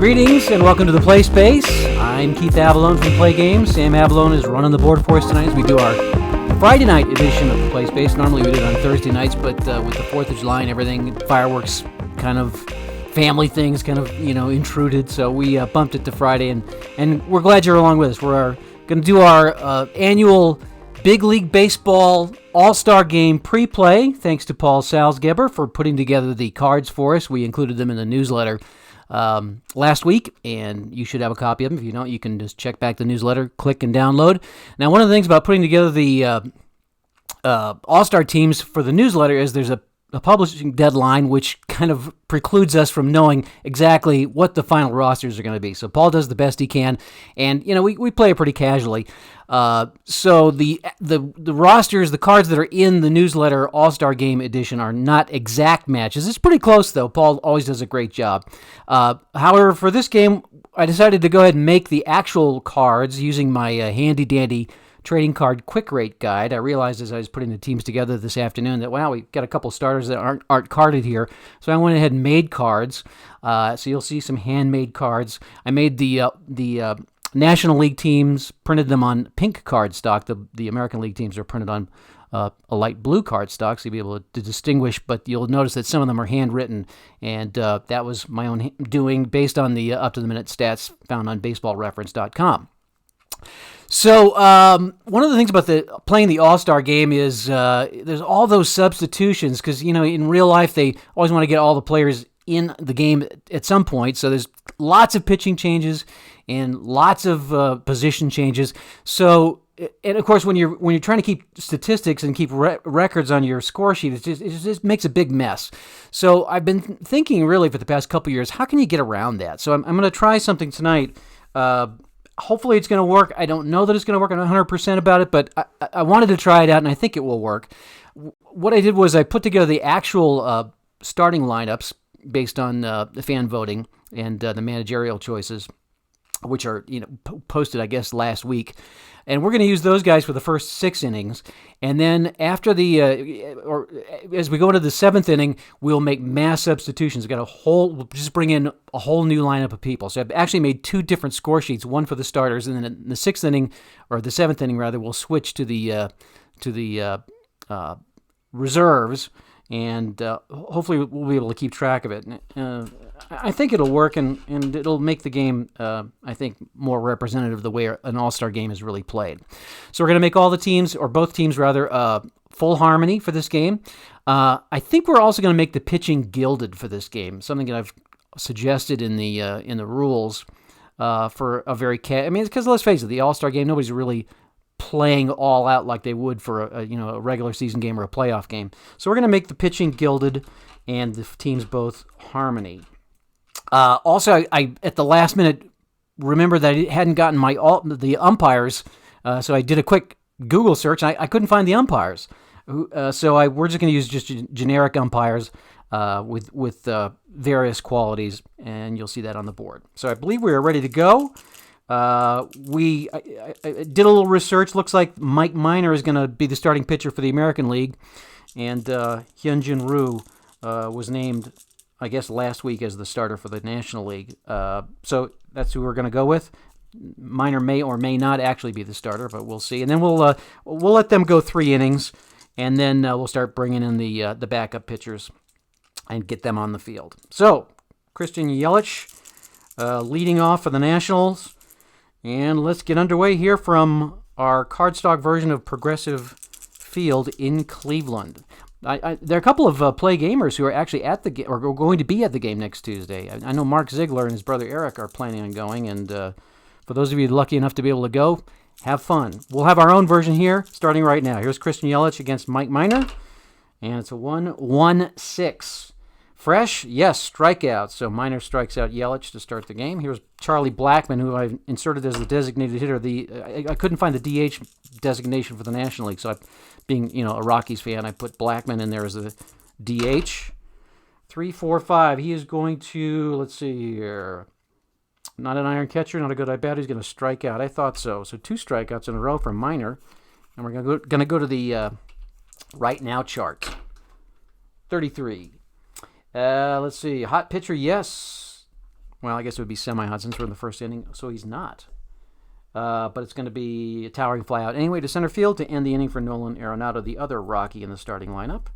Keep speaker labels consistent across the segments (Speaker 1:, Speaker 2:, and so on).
Speaker 1: Greetings and welcome to the Play Space. I'm Keith Abalone from Play Games. Sam Abalone is running the board for us tonight as we do our Friday night edition of the Play Space. Normally we do it on Thursday nights, but with the 4th of July and everything, fireworks kind of family things kind of, intruded. So we bumped it to Friday, and we're glad you're along with us. We're going to do our annual Big League Baseball All-Star Game pre-play. Thanks to Paul Salzgeber for putting together the cards for us. We included them in the newsletter last week, and you should have a copy of them. If you don't, you can just check back the newsletter, click and download. Now, one of the things about putting together the All-Star teams for the newsletter is there's a publishing deadline, which kind of precludes us from knowing exactly what the final rosters are going to be. So Paul does the best he can, and we play it pretty casually. So the rosters, the cards that are in the newsletter All-Star Game edition are not exact matches. It's pretty close, though. Paul always does a great job. However, for this game, I decided to go ahead and make the actual cards using my handy-dandy trading card quick rate guide. I realized as I was putting the teams together this afternoon that, wow, we got a couple starters that aren't carded here. So I went ahead and made cards. So you'll see some handmade cards. I made the National League teams, printed them on pink cardstock. The American League teams are printed on a light blue cardstock, so you'll be able to distinguish, but you'll notice that some of them are handwritten, and that was my own doing based on the up-to-the-minute stats found on baseballreference.com. So one of the things about playing the All-Star Game is there's all those substitutions because, in real life they always want to get all the players in the game at some point. So there's lots of pitching changes and lots of position changes. So, and of course, when you're trying to keep statistics and keep records on your score sheet, it just makes a big mess. So I've been thinking really for the past couple of years, how can you get around that? So I'm going to try something tonight. Hopefully it's going to work. I don't know that it's going to work. I'm not 100% about it, but I wanted to try it out, and I think it will work. What I did was I put together the actual starting lineups based on the fan voting and the managerial choices, which are posted, I guess, last week. And we're going to use those guys for the first 6 innings. And then after or as we go into the 7th inning, we'll make mass substitutions. We'll just bring in a whole new lineup of people. So I've actually made 2 different score sheets, one for the starters, and then in the 6th inning, or the 7th inning rather, we'll switch to the reserves. And hopefully we'll be able to keep track of it. I think it'll work, and it'll make the game, I think, more representative of the way an all-star game is really played. So we're going to make all the teams, or both teams rather, full harmony for this game. I think we're also going to make the pitching gilded for this game, something that I've suggested in the rules for a very because let's face it, the all-star game, nobody's really playing all out like they would for a regular season game or a playoff game. So we're going to make the pitching gilded and the teams both harmony. Also, I at the last minute remember that I hadn't gotten the umpires, so I did a quick Google search. And I couldn't find the umpires, so we're just going to use just generic umpires with various qualities, and you'll see that on the board. So I believe we are ready to go. I did a little research. Looks like Mike Minor is going to be the starting pitcher for the American League, and Hyunjin Ryu was named, I guess, last week as the starter for the National League. So that's who we're going to go with. Minor may or may not actually be the starter, but we'll see. And then we'll let them go 3 innings, and then we'll start bringing in the backup pitchers and get them on the field. So Christian Yelich leading off for the Nationals. And let's get underway here from our cardstock version of Progressive Field in Cleveland. There are a couple of Play gamers who are actually at the game, or going to be at the game next Tuesday. I know Mark Ziegler and his brother Eric are planning on going, and for those of you lucky enough to be able to go, have fun. We'll have our own version here, starting right now. Here's Christian Yelich against Mike Minor, and it's a 1-1-6. Fresh, yes, strikeouts. So Minor strikes out Yelich to start the game. Here's Charlie Blackmon, who I've inserted as the designated hitter. I couldn't find the DH designation for the National League, so being a Rockies fan, I put Blackmon in there as a DH. 3-4-5. He is going to, let's see here, not an iron catcher, not a good at-bat. He's going to strike out. I thought so. So 2 strikeouts in a row for Minor, and we're going to go to the right now chart. 33. Let's see. Hot pitcher, yes. Well, I guess it would be semi-hot since we're in the first inning, so he's not. But it's going to be a towering fly out anyway to center field to end the inning for Nolan Arenado, the other Rocky in the starting lineup.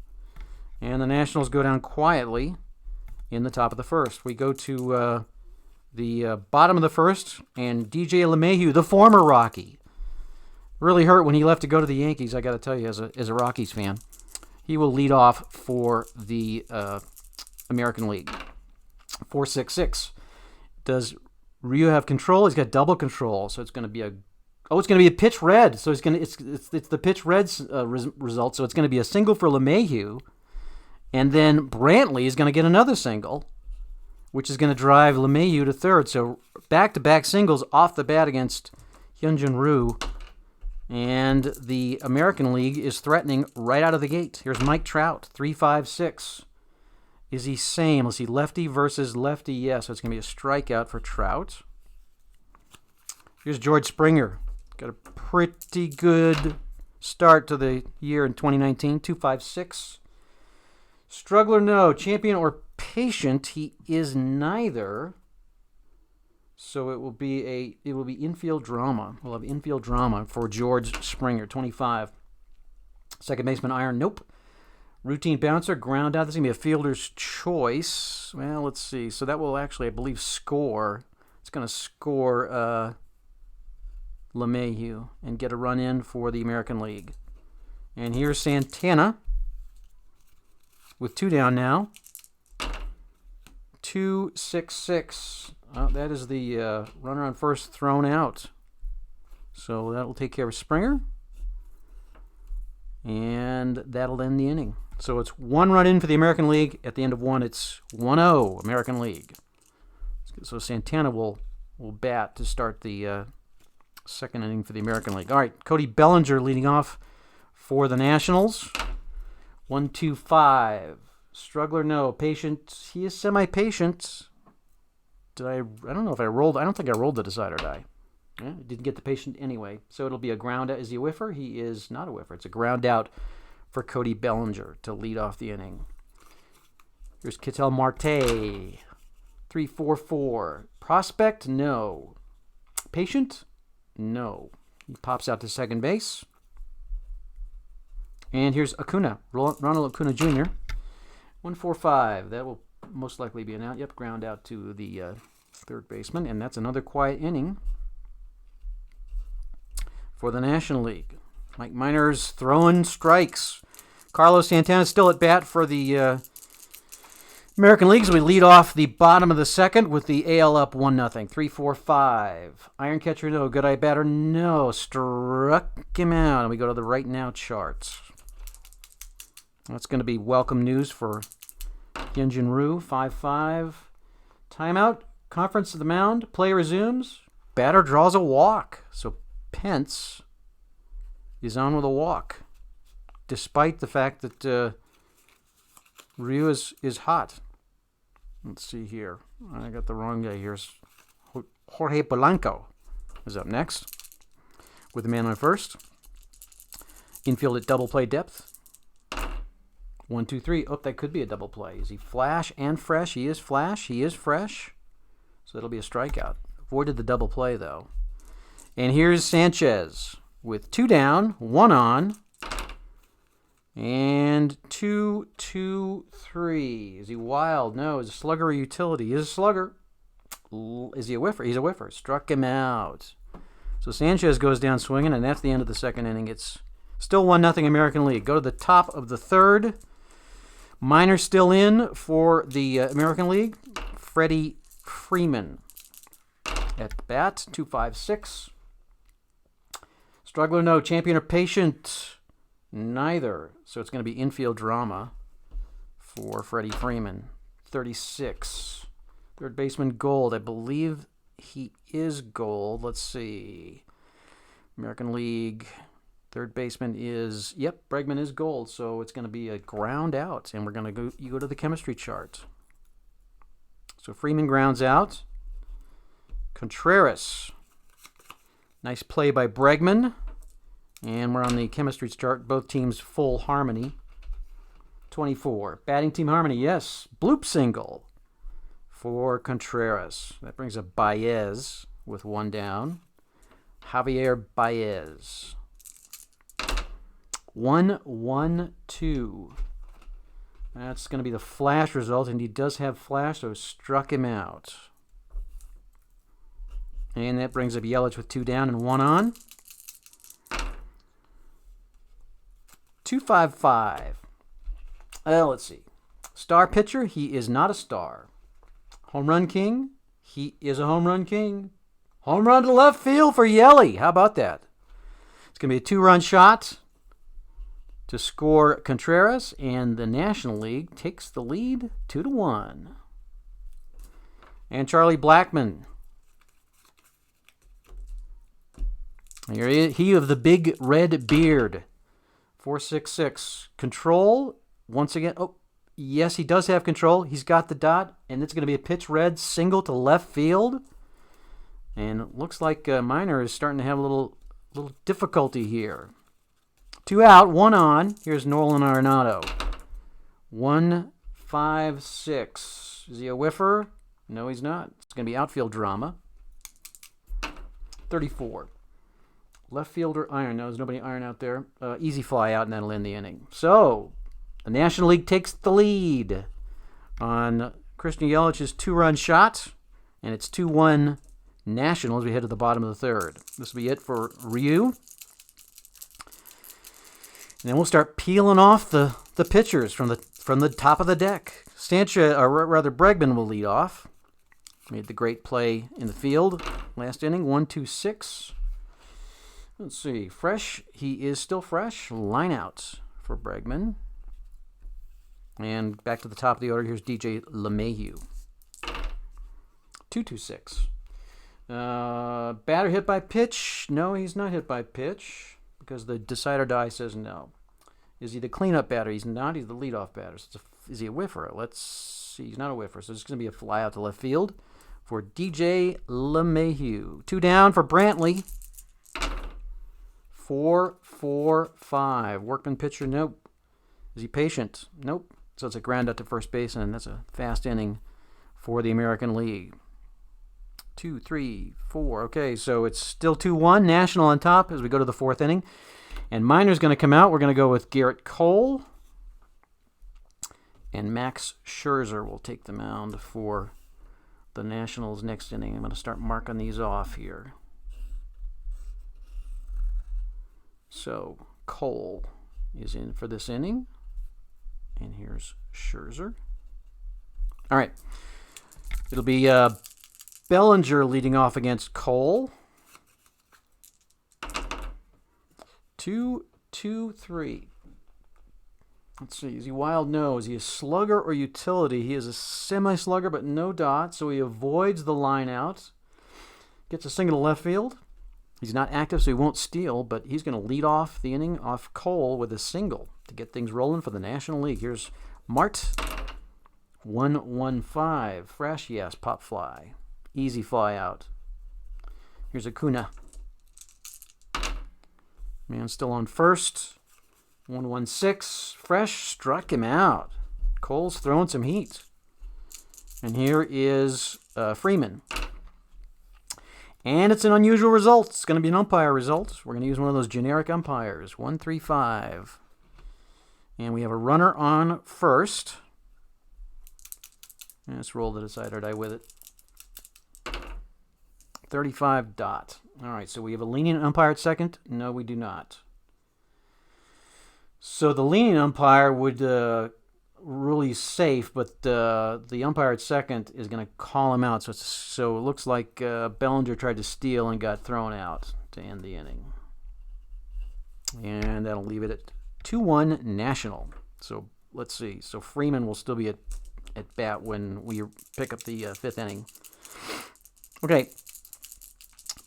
Speaker 1: And the Nationals go down quietly in the top of the first. We go to the bottom of the first, and DJ LeMahieu, the former Rocky, really hurt when he left to go to the Yankees, I got to tell you, as a Rockies fan. He will lead off for the American League. 4-6-6. Does Ryu have control? He's got double control, so it's going to be a pitch red. So it's the pitch red's result. So it's going to be a single for LeMahieu, and then Brantley is going to get another single, which is going to drive LeMahieu to third. So back-to-back singles off the bat against Hyunjin Ryu, and the American League is threatening right out of the gate. Here's Mike Trout, 3-5-6. Is he same? Let's see, lefty versus lefty. Yes, so it's going to be a strikeout for Trout. Here's George Springer. Got a pretty good start to the year in 2019. 2-5-6. Struggler, no. Champion or patient, he is neither. So it will be infield drama. We'll have infield drama for George Springer, 25. Second baseman, iron, nope. Routine bouncer, ground out. This is going to be a fielder's choice. Well, let's see. So that will actually, I believe, score. It's going to score LeMahieu and get a run in for the American League. And here's Santana with 2 down now. 2-6-6. That is the runner on first thrown out. So that will take care of Springer. And that'll end the inning. So it's 1 run in for the American League. At the end of 1, it's 1-0 American League. So Santana will bat to start the second inning for the American League. All right, Cody Bellinger leading off for the Nationals. 1-2-5. Struggler, no. Patient, he is semi-patient. I don't know if I rolled. I don't think I rolled the decider die. Yeah, didn't get the patient anyway. So it'll be a ground out. Is he a whiffer? He is not a whiffer. It's a ground out for Cody Bellinger to lead off the inning. Here's Ketel Marte. 3-4-4. Prospect? No. Patient? No. He pops out to second base. And here's Acuna. Ronald Acuna Jr. 1-4-5. That will most likely be an out. Yep, ground out to the third baseman. And that's another quiet inning for the National League. Mike Minor's throwing strikes. Carlos Santana still at bat for the American League. So we lead off the bottom of the second with the AL up 1-0. 3-4-5. Iron catcher, no. Good eye batter, no. Struck him out. And we go to the right now charts. That's going to be welcome news for Hyunjin Ryu. 5-5. Timeout. Conference to the mound. Play resumes. Batter draws a walk. So Pence is on with a walk, despite the fact that Ryu is hot. Let's see here. I got the wrong guy here. Jorge Polanco is up next with the man on first. Infield at double play depth. 1-2-3. Oh, that could be a double play. Is he flash and fresh? He is flash. He is fresh. So it'll be a strikeout. Avoided the double play, though. And here's Sanchez with 2 down, 1 on, and 2-2-3. Is he wild? No. Is a slugger or utility? He is a slugger. Is he a whiffer? He's a whiffer. Struck him out. So Sanchez goes down swinging, and that's the end of the second inning. It's still 1-0 American League. Go to the top of the third. Minor still in for the American League. Freddie Freeman at the bat. 2-5-6. Struggler, no. Champion or patient? Neither. So it's going to be infield drama for Freddie Freeman. 36. Third baseman, Gold. I believe he is Gold. Let's see. American League. Third baseman is, yep, Bregman is Gold. So it's going to be a ground out. And we're going to go, you go to the chemistry chart. So Freeman grounds out. Contreras. Nice play by Bregman. And we're on the chemistry chart. Both teams full harmony. 24. Batting team harmony, yes. Bloop single for Contreras. That brings up Baez with 1 down. Javier Baez. 1-1-2. That's going to be the flash result, and he does have flash, so struck him out. And that brings up Yelich with 2 down and 1 on. 2-5-5. Let's see. Star pitcher, he is not a star. Home run king, he is a home run king. Home run to left field for Yelly. How about that? It's going to be a 2-run shot to score Contreras, and the National League takes the lead 2-1. And Charlie Blackmon. Here he of the big red beard. 4.66. Control, once again. Oh, yes, he does have control. He's got the dot, and it's going to be a pitch red single to left field. And it looks like Minor is starting to have a little difficulty here. 2 out, 1 on. Here's Nolan Arenado. 1-5-6. Is he a whiffer? No, he's not. It's going to be outfield drama. 34. Left fielder iron. No, there's nobody iron out there. Easy fly out, and that'll end the inning. So, the National League takes the lead on Christian Yelich's 2-run shot, and it's 2-1 National as we head to the bottom of the third. This will be it for Ryu. And then we'll start peeling off the pitchers from the top of the deck. Bregman will lead off. Made the great play in the field last inning. 1-2-6. Let's see. Fresh. He is still fresh. Line out for Bregman. And back to the top of the order. Here's DJ LeMahieu. 2-2-6. Batter hit by pitch. No, he's not hit by pitch because the decider die says no. Is he the cleanup batter? He's not. He's the leadoff batter. So is he a whiffer? Let's see. He's not a whiffer. So it's going to be a fly out to left field for DJ LeMahieu. 2 down for Brantley. 4-4-5. Workman pitcher. Nope. Is he patient? Nope. So it's a ground out to first base, and that's a fast inning for the American League. 2, 3, 4. Okay, so it's still 2-1. National on top as we go to the 4th inning. And Minor's going to come out. We're going to go with Garrett Cole. And Max Scherzer will take the mound for the Nationals next inning. I'm going to start marking these off here. So Cole is in for this inning. And here's Scherzer. All right. It'll be Bellinger leading off against Cole. 2-2-3. Let's see. Is he wild? No. Is he a slugger or utility? He is a semi-slugger, but no dot, so he avoids the line out. Gets a single to left field. He's not active, so he won't steal, but he's going to lead off the inning off Cole with a single to get things rolling for the National League. Here's Mart. 1-1-5. Fresh, yes. Pop fly. Easy fly out. Here's Acuna. Man still on first. 1-1-6. Fresh, struck him out. Cole's throwing some heat. And here is Freeman. And it's an unusual result. It's going to be an umpire result. We're going to use one of those generic umpires. 1-3-5. And we have a runner on first. And let's roll the decider die with it. 35 dot. All right, so we have a lenient umpire at second. No, we do not. So the lenient umpire would rule he's safe, but the umpire at second is going to call him out. So it looks like Bellinger tried to steal and got thrown out to end the inning. And that'll leave it at 2-1 National. So let's see. So Freeman will still be at bat when we pick up the 5th inning. Okay.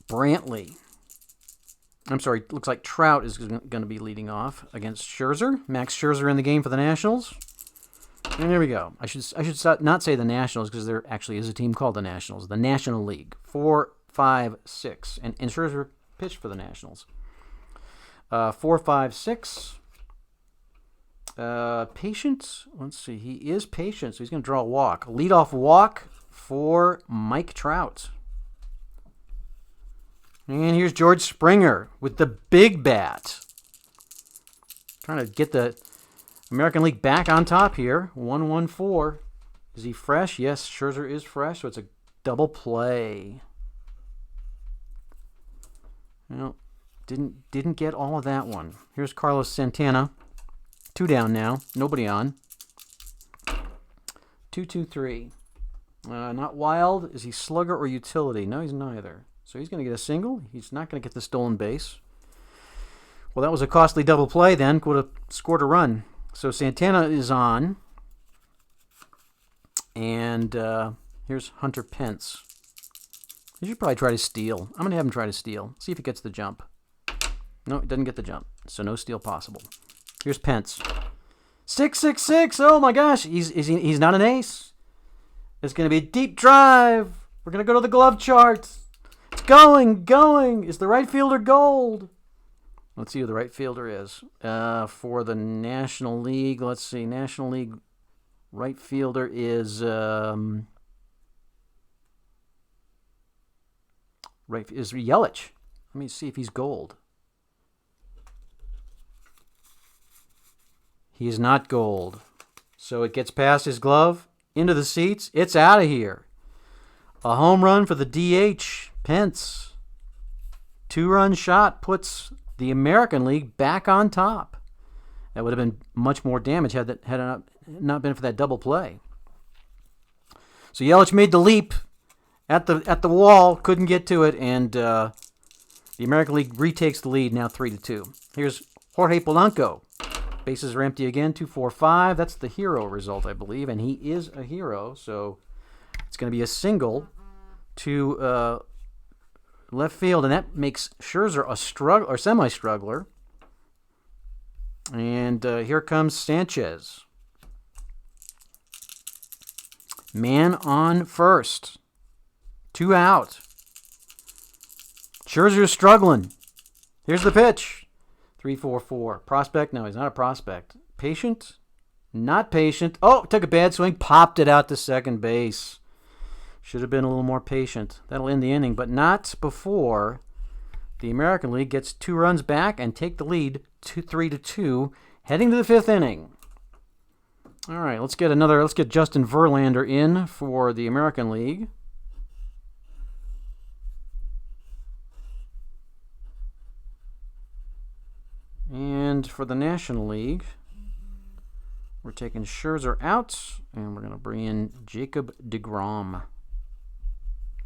Speaker 1: Brantley. I'm sorry, looks like Trout is going to be leading off against Scherzer. Max Scherzer in the game for the Nationals. And there we go. I should not say the Nationals because there actually is a team called the Nationals. The National League. 4-5-6. And Scherzer pitched for the Nationals. 4-5-6. Patient. Let's see. He is patient, so he's going to draw a walk. Leadoff walk for Mike Trout. And here's George Springer with the big bat. Trying to get the American League back on top here. 1-1-4. Is he fresh? Yes, Scherzer is fresh, so it's a double play. Well, didn't get all of that one. Here's Carlos Santana. 2 down now. Nobody on. 2-2-3. Not wild. Is he slugger or utility? No, he's neither. So he's going to get a single. He's not going to get the stolen base. Well, that was a costly double play then. Would have scored a run. So Santana is on. And here's Hunter Pence. He should probably try to steal. I'm going to have him try to steal. See if he gets the jump. No, he doesn't get the jump. So no steal possible. Here's Pence. 6-6-6. Oh my gosh. He's not an ace. It's going to be a deep drive. We're going to go to the glove chart. It's going. Is the right fielder gold? Let's see who the right fielder is. For the National League, let's see. National League right fielder is Yelich. Let me see if he's gold. He is not gold. So it gets past his glove, into the seats. It's out of here. A home run for the DH, Pence. 2-run shot puts the American League back on top. That would have been much more damage had it not been for that double play. So Yelich made the leap at the wall, couldn't get to it, and the American League retakes the lead now 3-2. Here's Jorge Polanco. Bases are empty again, 2-4-5. That's the hero result, I believe, and he is a hero, so it's going to be a single to left field, and that makes Scherzer a struggle or semi-struggler. And here comes Sanchez. Man on first. 2 out. Scherzer's struggling. Here's the pitch. 3-4-4. Prospect? No, he's not a prospect. Patient? Not patient. Oh, took a bad swing. Popped it out to second base. Should have been a little more patient. That'll end the inning, but not before the American League gets 2 runs back and take the lead 3-2, heading to the 5th inning. All right, let's get Justin Verlander in for the American League. And for the National League, we're taking Scherzer out, and we're going to bring in Jacob deGrom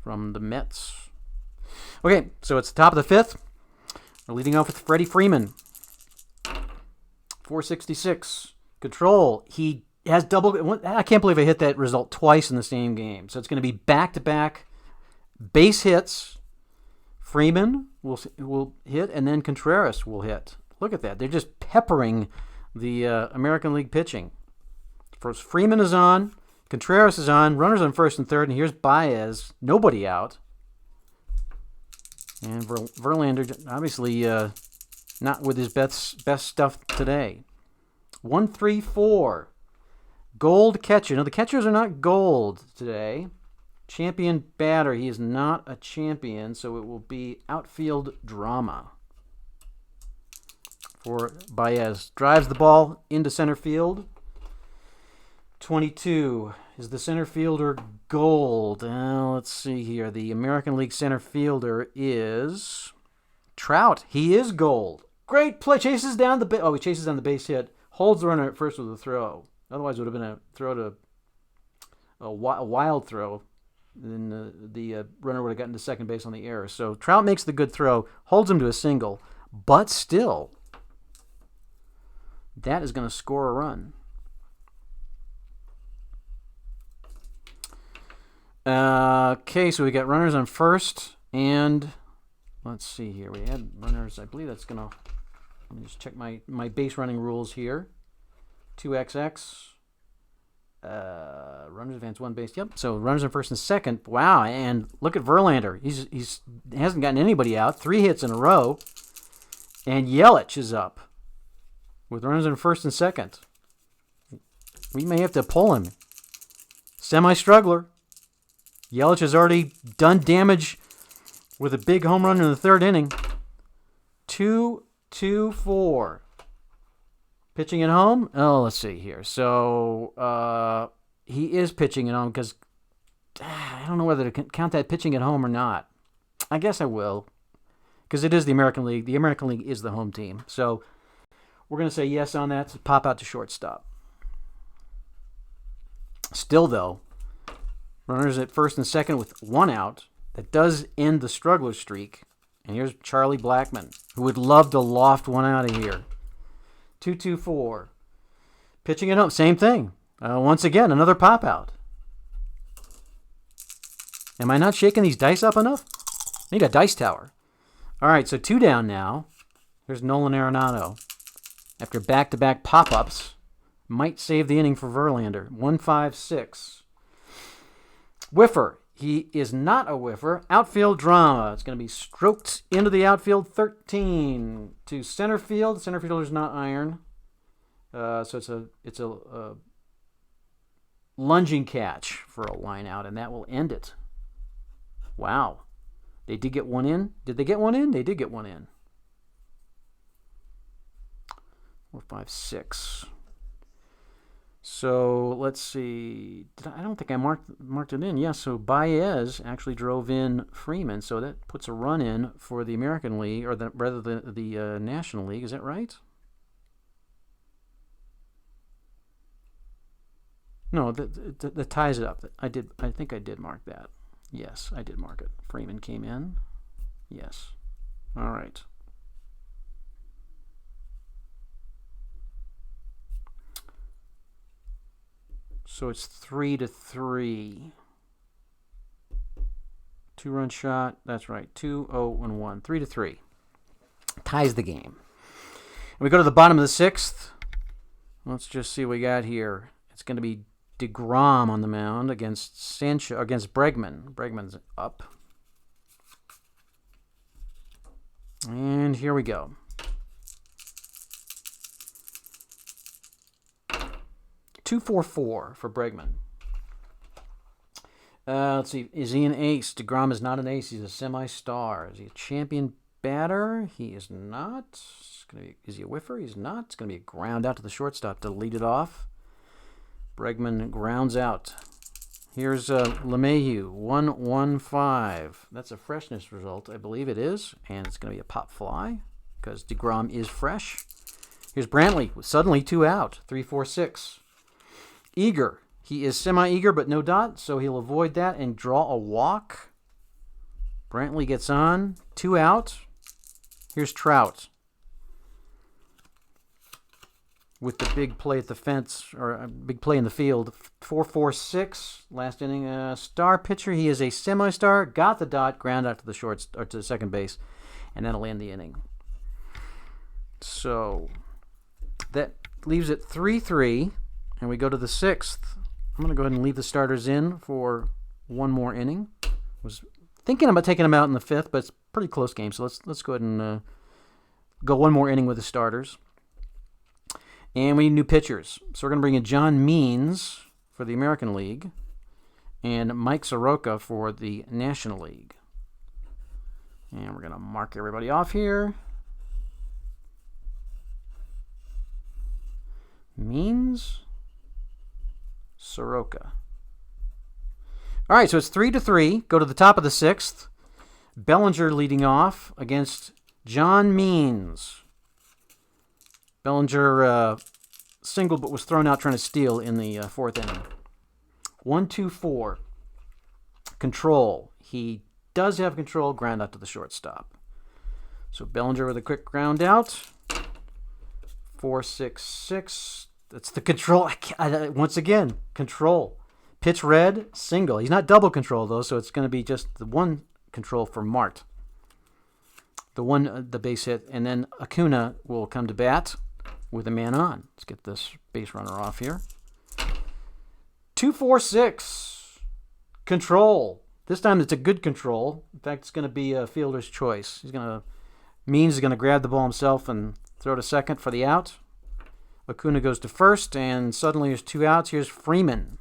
Speaker 1: from the Mets. Okay, so it's the top of the 5th. We're leading off with Freddie Freeman. 466. Control. He has double. I can't believe I hit that result twice in the same game. So it's going to be back-to-back base hits. Freeman will hit, and then Contreras will hit. Look at that. They're just peppering the American League pitching. First, Freeman is on. Contreras is on. Runners on first and third. And here's Baez. Nobody out. And Verlander, obviously not with his best stuff today. 1-3-4. Gold catcher. No, the catchers are not gold today. Champion batter. He is not a champion, so it will be outfield drama. For Baez. Drives the ball into center field. 22. Is the center fielder gold? Let's see here. The American League center fielder is Trout. He is gold. Great play. Chases down the he chases down the base hit. Holds the runner at first with a throw. Otherwise, it would have been a throw to a wild throw. Then the runner would have gotten to second base on the error. So Trout makes the good throw, holds him to a single, but still, that is going to score a run. Okay, so we got runners on first, and let's see here. We had runners. I believe that's going to. Let me just check my base running rules here. 2XX. Runners advance 1 base. Yep. So runners on first and second. Wow. And look at Verlander. He hasn't gotten anybody out. 3 hits in a row. And Yelich is up with runners on first and second. We may have to pull him. Semi-struggler. Yelich has already done damage with a big home run in the third inning. 2-2-4. Pitching at home? Oh, let's see here. So he is pitching at home because I don't know whether to count that pitching at home or not. I guess I will because it is the American League. The American League is the home team. So we're going to say yes on that to pop out to shortstop. Still, though, runners at first and second with one out. That does end the struggler streak. And here's Charlie Blackmon, who would love to loft one out of here. 2-2-4. Pitching at home, same thing. Once again, another pop out. Am I not shaking these dice up enough? I need a dice tower. All right, so 2 down now. Here's Nolan Arenado. After back-to-back pop-ups, might save the inning for Verlander. 1-5-6. Whiffer. He is not a whiffer. Outfield drama. It's going to be stroked into the outfield. 13 to center field. Center fielder's not iron. So it's a lunging catch for a line out, and that will end it. Wow. They did get one in. Did they get one in? They did get one in. 4, 5, 6. So let's see. I don't think I marked it in. Yeah, so Baez actually drove in Freeman, so that puts a run in for the American League, or rather the National League. Is that right? No, that ties it up. I think I did mark that. Yes, I did mark it. Freeman came in. Yes. All right. So it's 3-3. 2-run shot. That's right. 2-0-1. 3-3. Ties the game. And we go to the bottom of the 6th. Let's just see what we got here. It's going to be DeGrom on the mound against Bregman. Bregman's up. And here we go. 2-4-4 for Bregman. Let's see. Is he an ace? DeGrom is not an ace. He's a semi-star. Is he a champion batter? He is not. Is he a whiffer? He's not. It's going to be a ground out to the shortstop to lead it off. Bregman grounds out. Here's LeMahieu, 1-1-5. That's a freshness result, I believe it is. And it's going to be a pop fly because DeGrom is fresh. Here's Brantley, suddenly 2 out, 3-4-6. Eager. He is semi-eager but no dot, so he'll avoid that and draw a walk. Brantley gets on, 2 out. Here's Trout with the big play at the fence, or a big play in the field. 4-4-6, last inning. Star pitcher, he is a semi-star, got the dot, ground out to the to the second base, and that'll end the inning. So that leaves it 3-3, and we go to the 6th. I'm going to go ahead and leave the starters in for one more inning. Was thinking about taking them out in the 5th, but it's a pretty close game, so let's go ahead and go one more inning with the starters. And we need new pitchers. So we're going to bring in John Means for the American League and Mike Soroka for the National League. And we're going to mark everybody off here. Means, Soroka. All right, so it's 3-3. Go to the top of the 6th. Bellinger leading off against John Means. Bellinger singled but was thrown out trying to steal in the 4th inning. 1-2-4. Control. He does have control. Ground out to the shortstop. So Bellinger with a quick ground out. 4-6-6. That's the control. Once again, control. Pitch red, single. He's not double control, though, so it's going to be just the one control for Mart. The base hit. And then Acuna will come to bat with a man on. Let's get this base runner off here. 2-4-6. Control. This time it's a good control. In fact, it's going to be a fielder's choice. Means is going to grab the ball himself and throw to second for the out. Acuna goes to first, and suddenly there's 2 outs. Here's Freeman,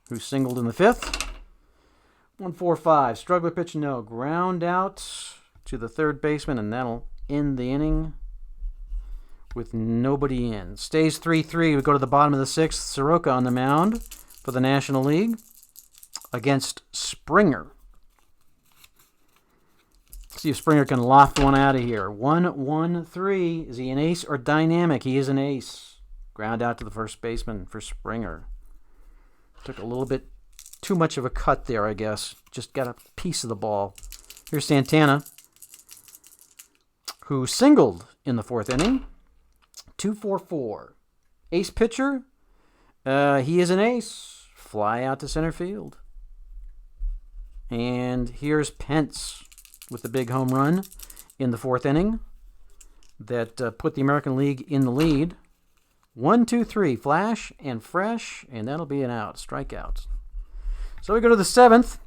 Speaker 1: who singled in the 5th. 1-4-5. Struggler pitch, no. Ground out to the third baseman, and that'll end the inning with nobody in. Stays 3-3. We go to the bottom of the sixth. Soroka on the mound for the National League against Springer. See if Springer can loft one out of here. 1-1-3. Is he an ace or dynamic? He is an ace. Ground out to the first baseman for Springer. Took a little bit too much of a cut there, I guess. Just got a piece of the ball. Here's Santana, who singled in the fourth inning. 2-4-4. Ace pitcher. He is an ace. Fly out to center field. And here's Pence with the big home run in the fourth inning that put the American League in the lead. 1-2-3, flash and fresh, and that'll be an out, strikeout. So we go to the seventh.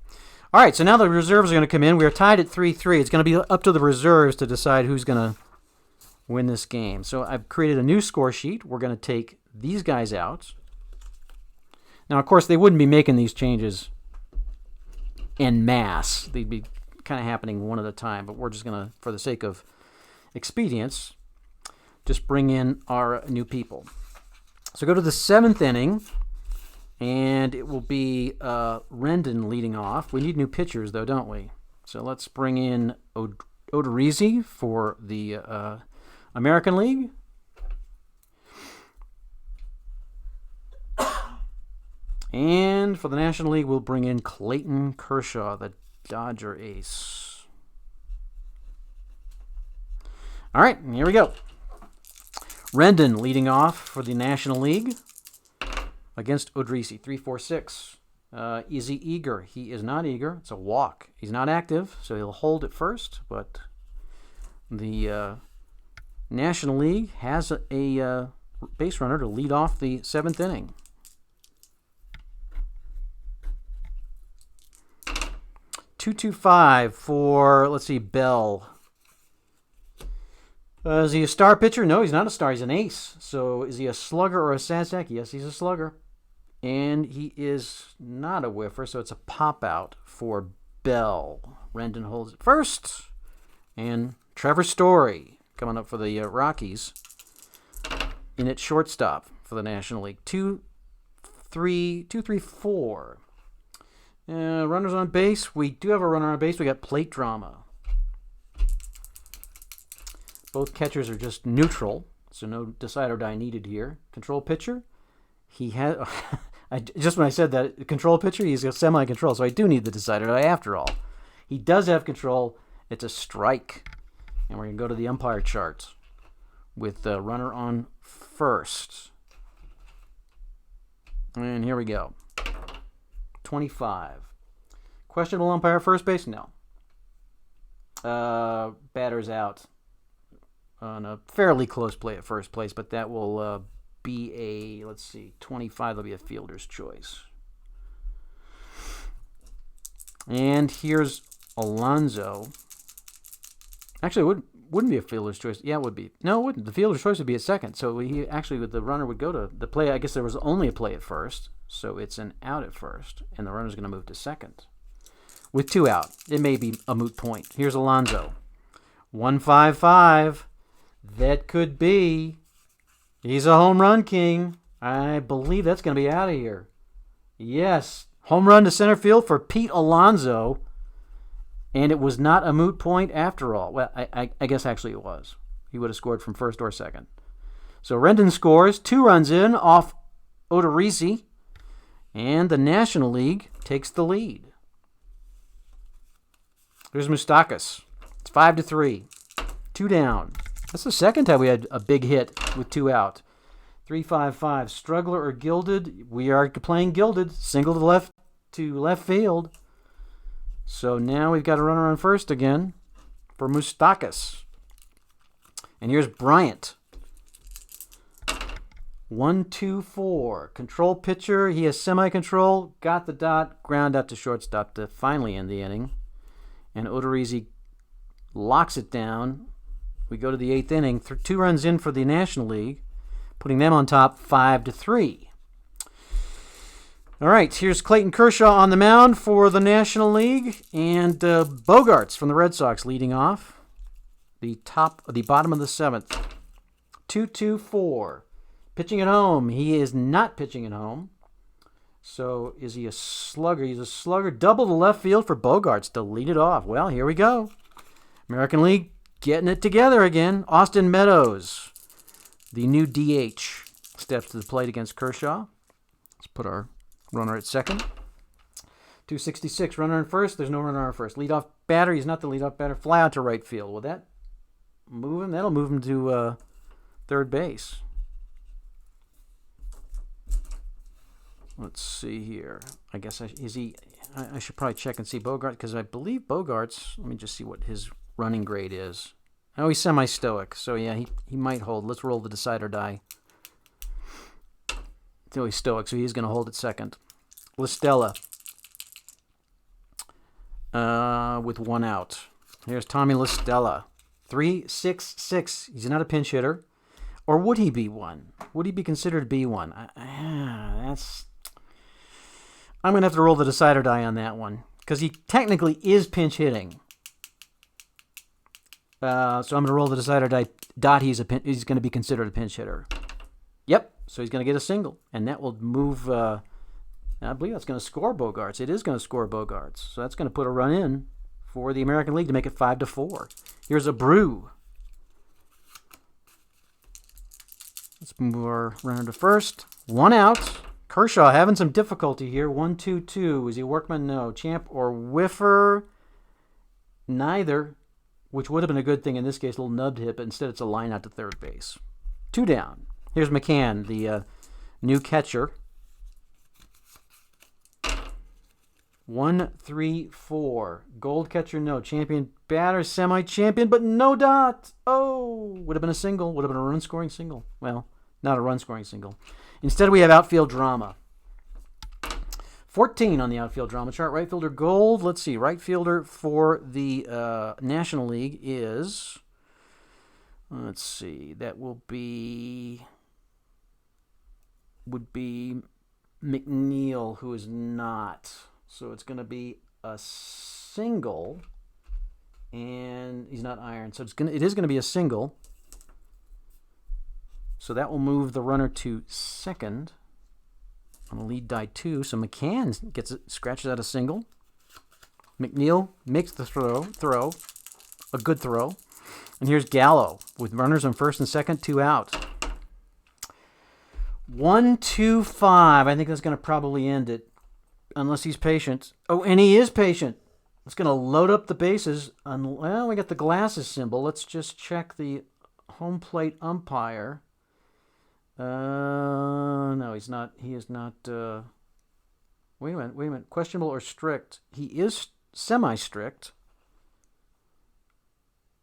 Speaker 1: All right, so now the reserves are going to come in. We are tied at 3-3. It's going to be up to the reserves to decide who's going to win this game. So I've created a new score sheet. We're going to take these guys out. Now, of course, they wouldn't be making these changes en masse. They'd be kind of happening one at a time, but we're just going to, for the sake of expedience, just bring in our new people. So go to the seventh inning, and it will be Rendon leading off. We need new pitchers, though, don't we? So let's bring in Odorizzi for the American League. And for the National League, we'll bring in Clayton Kershaw, the Dodger ace. All right, here we go. Rendon leading off for the National League against Odorizzi. 3-4-6. Is he eager? He is not eager. It's a walk. He's not active, so he'll hold at first, but the National League has a base runner to lead off the seventh inning. 2-2-5 for, let's see, Bell. Is he a star pitcher? No, he's not a star. He's an ace. So is he a slugger or a sad sack? Yes, he's a slugger. And he is not a whiffer, so it's a pop-out for Bell. Rendon holds it first. And Trevor Story coming up for the Rockies in at shortstop for the National League. 2-3-4. Runners on base. We do have a runner on base. We got plate drama. Both catchers are just neutral, so no decide or die needed here. Control pitcher. He has. Just when I said that, control pitcher, he's a semi-control, so I do need the decider die after all. He does have control. It's a strike. And we're going to go to the umpire charts with the runner on first. And here we go. 25. Questionable umpire first base? No. Batter's out on a fairly close play at first place, but that will be a, let's see, 25. That'll be a fielder's choice. And here's Alonso. Actually, it wouldn't be a fielder's choice. Yeah, it would be. No, it wouldn't. The fielder's choice would be at second. So he actually, the runner would go to the play. I guess there was only a play at first, so it's an out at first, and the runner's going to move to second. With 2 out, it may be a moot point. Here's Alonso. 1-5-5. That could be. He's a home run king. I believe that's going to be out of here. Yes. Home run to center field for Pete Alonso. And it was not a moot point after all. Well, I guess actually it was. He would have scored from first or second. So Rendon scores. 2 runs in off Odorizzi. And the National League takes the lead. There's Moustakas. It's 5-3. 2 down. That's the second time we had a big hit with 2 out. 3-5-5. Struggler or Gilded? We are playing Gilded. Single to left field. So now we've got a runner on first again for Moustakas. And here's Bryant. 1-2-4. Control pitcher. He has semi-control. Got the dot. Ground out to shortstop to finally end the inning. And Odorizzi locks it down. We go to the 8th inning. 2 runs in for the National League, putting them on top 5-3. All right, here's Clayton Kershaw on the mound for the National League, and Bogaerts from the Red Sox leading off. The bottom of the 7th. 2-2-4. Pitching at home. He is not pitching at home. So is he a slugger? He's a slugger. Double to left field for Bogaerts to lead it off. Well, here we go. American League getting it together again. Austin Meadows, the new DH, steps to the plate against Kershaw. Let's put our runner at second. 266. Runner in first. There's no runner on first. Leadoff batter. He's not the leadoff batter. Fly out to right field. Will that move him? That'll move him to third base. Let's see here. I guess I should probably check and see Bogaerts, because I believe Bogaerts. Let me just see what his running grade is. Oh, he's semi-stoic, so yeah, he might hold. Let's roll the decide or die. So he's stoic, so he's going to hold at second. Listella with 1 out. Here's Tommy Listella. 3-6-6. He's not a pinch hitter. Or would he be one? Would he be considered to be one? I'm going to have to roll the decide or die on that one, because he technically is pinch hitting. So I'm going to roll the decide or die. He's going to be considered a pinch hitter. Yep. So he's going to get a single, and that will move. I believe that's going to score Bogaerts. It is going to score Bogaerts. So that's going to put a run in for the American League to make it 5-4. Here's a brew. Let's move our runner to first. 1 out. Kershaw having some difficulty here. 1-2-2. Is he workman? No. Champ or whiffer? Neither, which would have been a good thing in this case. A little nubbed hit, but instead it's a line out to third base. 2 down. Here's McCann, the new catcher. 1-3-4. Gold catcher, no. Champion batter, semi-champion, but no dot. Oh, would have been a single. Would have been a run-scoring single. Well, not a run-scoring single. Instead, we have outfield drama. 14 on the outfield drama chart. Right fielder gold. Let's see. Right fielder for the National League is... Let's see. That would be McNeil, who is not. So it's going to be a single, and he's not iron. So it is going to be a single. So that will move the runner to second on a lead die 2. So McCann scratches out a single. McNeil makes the throw, a good throw. And here's Gallo with runners on first and second, 2 out. 1-2-5. I think that's going to probably end it, unless he's patient. Oh, and he is patient. It's going to load up the bases. Well, we got the glasses symbol. Let's just check the home plate umpire. No, he's not. He is not. Wait a minute. Questionable or strict? He is semi-strict,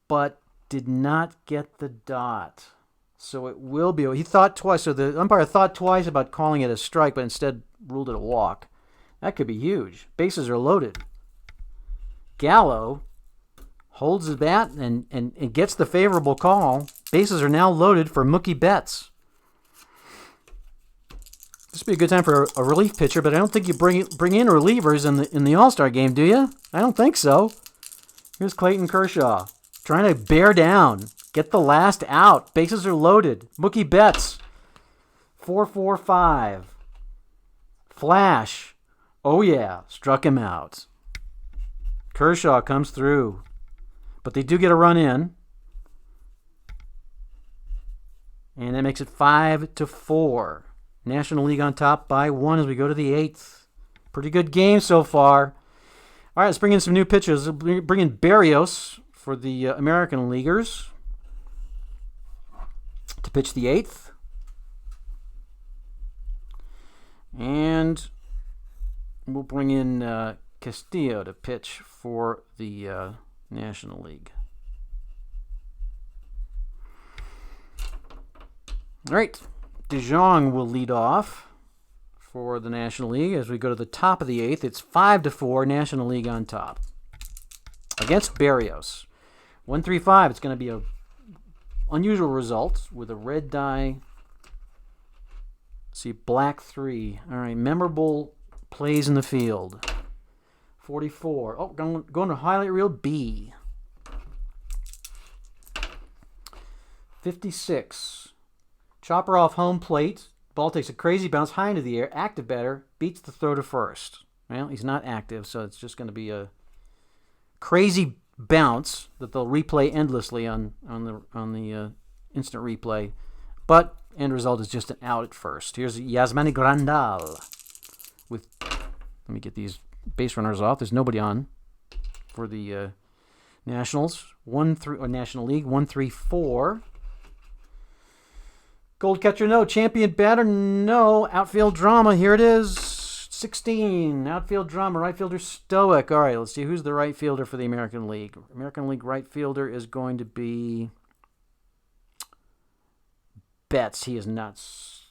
Speaker 1: but did not get the dot. So it will be. He thought twice. So the umpire thought twice about calling it a strike, but instead ruled it a walk. That could be huge. Bases are loaded. Gallo holds his bat and gets the favorable call. Bases are now loaded for Mookie Betts. This would be a good time for a relief pitcher, but I don't think you bring in relievers in the All-Star game, do you? I don't think so. Here's Clayton Kershaw trying to bear down, get the last out. Bases are loaded. Mookie Betts, 4-4-5. Flash. Oh yeah, struck him out. Kershaw comes through, but they do get a run in, and that makes it 5-4. National League on top by 1 as we go to the 8th. Pretty good game so far. All right, let's bring in some new pitchers. We'll bring in Berrios for the American Leaguers to pitch the 8th. And we'll bring in Castillo to pitch for the National League. All right. DeJong will lead off for the National League as we go to the top of the 8th. It's 5-4, National League on top. Against Berrios. 1-3-5. It's going to be an unusual result with a red die. Let's see, black 3. All right, memorable plays in the field. 44. Oh, going to highlight reel B. 56. Chopper off home plate. Ball takes a crazy bounce high into the air. Active batter beats the throw to first. Well, he's not active, so it's just going to be a crazy bounce that they'll replay endlessly on the instant replay. But end result is just an out at first. Here's Yasmani Grandal with. Let me get these base runners off. There's nobody on for the Nationals. 1-3 or National League. 1-3-4. Gold catcher, no. Champion batter, no. Outfield drama, here it is. 16. Outfield drama, right fielder Stoic. All right, let's see who's the right fielder for the American League. American League right fielder is going to be Betts. He is not.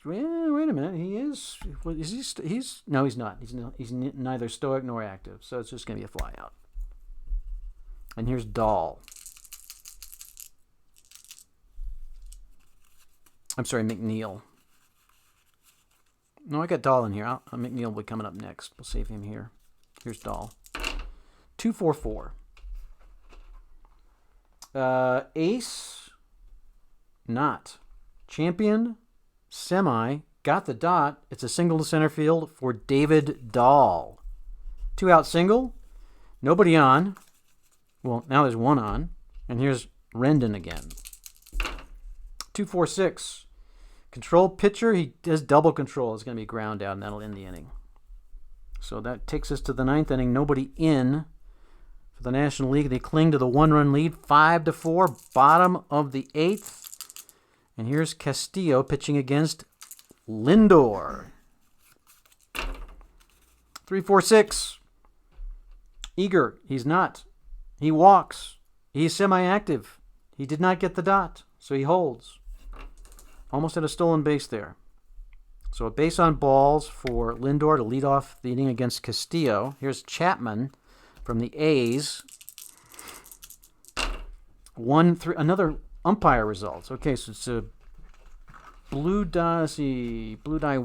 Speaker 1: Wait a minute. He is. Is he? He's no. He's not. He's neither Stoic nor active. So it's just going to be a fly out. And here's Dahl. I'm sorry, McNeil. No, I got Dahl in here. McNeil will be coming up next. We'll save him here. Here's Dahl. 2-4-4. Ace. Not. Champion. Semi. Got the dot. It's a single to center field for David Dahl. 2-out single. Nobody on. Well, now there's one on. And here's Rendon again. 2-4-6. Control pitcher, he does double control. It's going to be ground out, and that'll end the inning. So that takes us to the 9th inning. Nobody in for the National League. They cling to the 1-run lead, 5-4, bottom of the 8th. And here's Castillo pitching against Lindor. 3-4-6. Eager, he's not. He walks. He's semi-active. He did not get the dot, so he holds. Almost had a stolen base there. So a base on balls for Lindor to lead off the inning against Castillo. Here's Chapman from the A's. 1-3. Another umpire results. Okay, so it's a blue die. See, blue die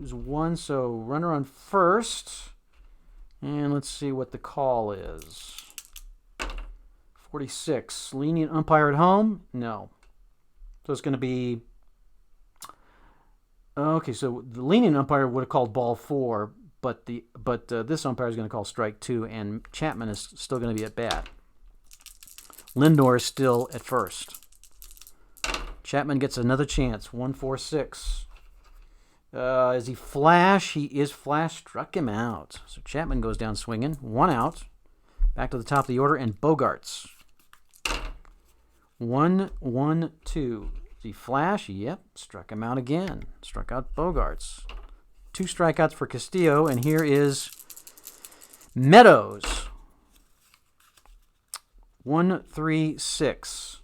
Speaker 1: is 1. So runner on first. And let's see what the call is. 46. Lenient umpire at home? No. So it's going to be. Okay, so the lenient umpire would have called ball 4, but this umpire is going to call strike 2, and Chapman is still going to be at bat. Lindor is still at first. Chapman gets another chance. 1-4-6. Is he flash? He is flash. Struck him out. So Chapman goes down swinging. 1 out. Back to the top of the order, and Bogarts. 1-1-2. Is he flash? Yep. Struck him out again. Struck out Bogarts. 2 strikeouts for Castillo, and here is Meadows. 1-3-6.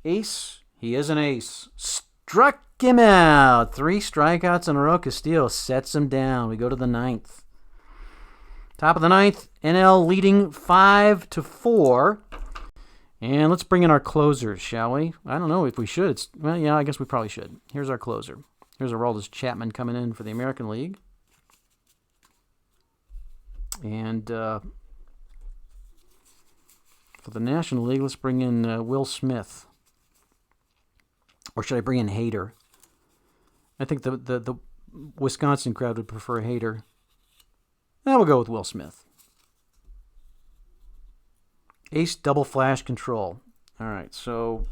Speaker 1: Ace. He is an ace. Struck him out. 3 strikeouts in a row. Castillo sets him down. We go to the 9th. Top of the 9th. NL leading 5-4. And let's bring in our closers, shall we? I don't know if we should. Well, yeah, I guess we probably should. Here's our closer. Here's Aroldis Chapman coming in for the American League. And for the National League, let's bring in Will Smith. Or should I bring in Hader? I think the Wisconsin crowd would prefer Hader. We'll go with Will Smith. Ace double flash control. All right, so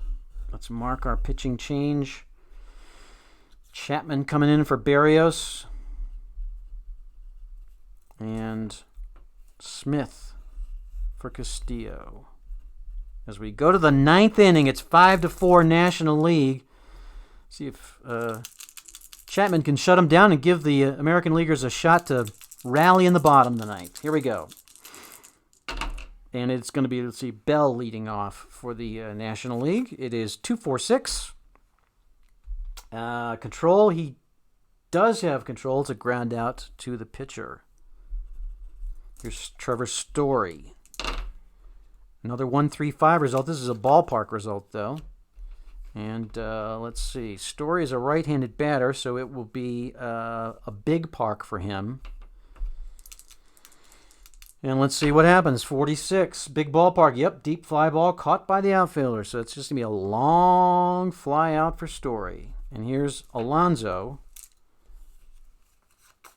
Speaker 1: let's mark our pitching change. Chapman coming in for Berrios. And Smith for Castillo. As we go to the 9th inning, it's 5-4 National League. See if Chapman can shut him down and give the American Leaguers a shot to rally in the bottom of the 9th. Here we go. And it's going to be, let's see, Bell leading off for the National League. It is 2-4-6. Control, he does have control. It's a ground out to the pitcher. Here's Trevor Story. Another 1-3-5 result. This is a ballpark result, though. And let's see. Story is a right-handed batter, so it will be a big park for him. And let's see what happens. 46, big ballpark. Yep, deep fly ball caught by the outfielder. So it's just going to be a long fly out for Story. And here's Alonso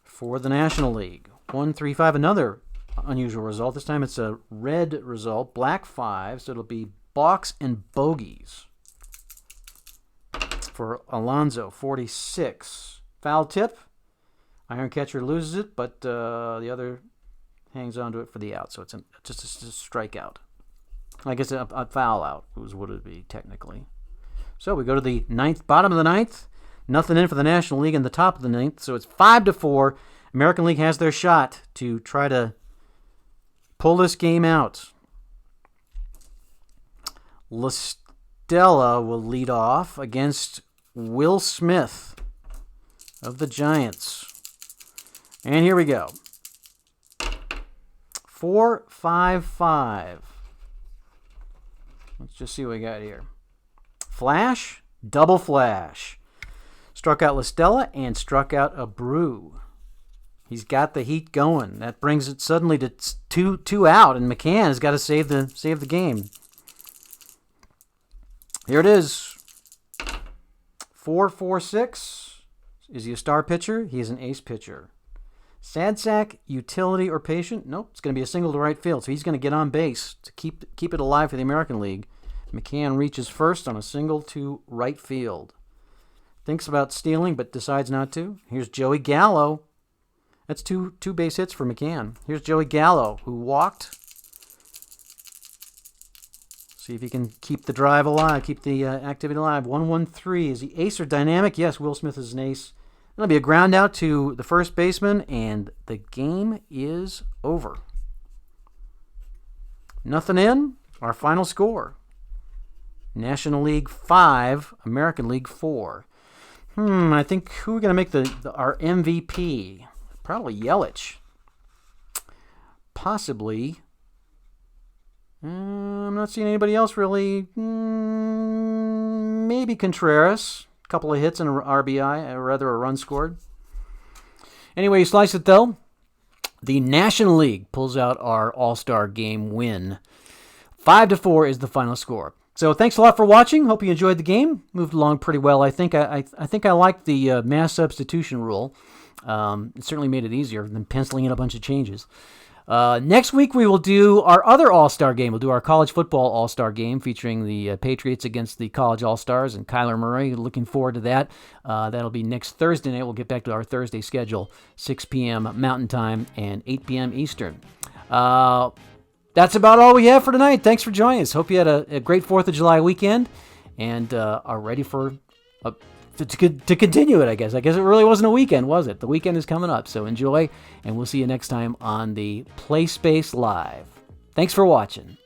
Speaker 1: for the National League. 1-3-5, another unusual result. This time it's a red result, black 5, so it'll be balks and bogeys for Alonso. 46, foul tip. Iron catcher loses it, but the other hangs on to it for the out, so it's just a strikeout. I guess a foul out was what it would be technically. So we go to the ninth, bottom of the ninth. Nothing in for the National League in the top of the ninth, so it's 5-4. American League has their shot to try to pull this game out. La Stella will lead off against Will Smith of the Giants. And here we go. 4-5-5. Let's just see what we got here. Flash, double flash. Struck out La Stella and struck out Abreu. He's got the heat going. That brings it suddenly to two out, and McCann has got to save the game. Here it is. 4-4-6. Is he a star pitcher? He is an ace pitcher. Sad sack, utility, or patient? Nope, it's going to be a single to right field, so he's going to get on base to keep it alive for the American League. McCann reaches first on a single to right field. Thinks about stealing, but decides not to. Here's Joey Gallo. That's two base hits for McCann. Here's Joey Gallo, who walked. See if he can keep the drive alive, keep the activity alive. 1-1-3. Is he ace or dynamic? Yes, Will Smith is an ace. That'll be a ground out to the first baseman, and the game is over. Nothing in. Our final score. National League 5, American League 4. I think who are we going to make our MVP? Probably Yelich. Possibly. I'm not seeing anybody else really. Maybe Contreras. A couple of hits and an RBI, or rather a run scored. Anyway, you slice it though. The National League pulls out our All-Star Game win. 5-4 is the final score. So thanks a lot for watching. Hope you enjoyed the game. Moved along pretty well. I think I liked the mass substitution rule. It certainly made it easier than penciling in a bunch of changes. Next week we will do our other All-Star game. We'll do our college football All-Star game featuring the Patriots against the college All-Stars and Kyler Murray. Looking forward to that. That'll be next Thursday night. We'll get back to our Thursday schedule, 6 p.m. Mountain Time and 8 p.m. Eastern. That's about all we have for tonight. Thanks for joining us. Hope you had a great 4th of July weekend and are ready for to continue it, I guess. I guess it really wasn't a weekend, was it? The weekend is coming up, so enjoy, and we'll see you next time on the Play Space Live. Thanks for watching.